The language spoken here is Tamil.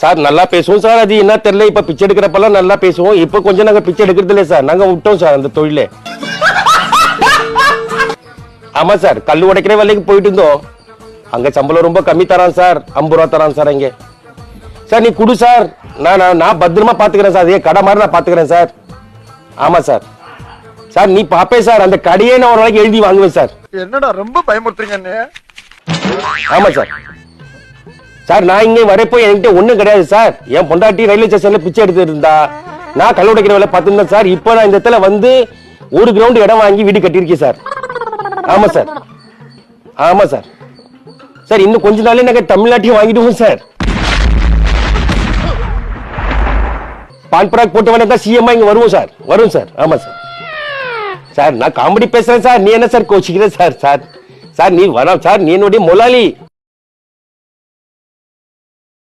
சார் நல்லா பேசுவோம் சார். அது என்ன தெரியல, இப்ப பிச்சை எடுக்கிறப்பெல்லாம் நல்லா பேசுவோம். இப்ப கொஞ்சம் நாங்க பிச்சை எடுக்கிறது இல்லையா சார், நாங்க விட்டோம் சார் அந்த தொழிலே. ஆமா சார், கல்லு உடைக்கிற வேலைக்கு போயிட்டு இருந்தோம். அங்க சம்பளம் ரொம்ப கம்மி தரான் சார், 50 ரூபா தரான் சார். அங்கே சார் நீ குடு சார், நான் பத்திரமா பாத்துக்கிறேன் சார், அதே கடை மாதிரி நான் பாத்துக்கிறேன் சார். ஆமா சார். சார் நீ பாப்பே சார், அந்த கடையே நான் ஒரு நாளைக்கு எழுதி வாங்குவேன் சார். என்னடா ரொம்ப பயமுறுத்துறீங்க. ஆமா சார். சார் நான் இங்க வரப்போ என்கிட்ட ஒண்ணும் கிடையாது சார். என் பொண்டாட்டி ரயில்வே ஸ்டேஷன்ல பிச்சை எடுத்து இருந்தா, நான் கல் உடைக்கிற வேலை பார்த்துருந்தேன் சார். இப்போ நான் இந்த இடத்துல வந்து ஒரு கிரவுண்ட் இடம் வாங்கி வீடு கட்டியிருக்கேன் சார். ஆமா சார். ஆமா சார். சார் இன்னும் கொஞ்ச நாளே நாங்க தமிழ்நாட்டையும் வாங்கிடுவோம் சார். பான்பராக் போட்டு வேணா தான் சிஎம் இங்க வருவோம் சார். வரும் சார். ஆமா சார். சார் நான் காமெடி பேசுறேன் சார், நீ என்ன சார் கோச்சிக்கிற சார்? சார் சார் நீ வர சார், நீ என்னுடைய முதலாளி.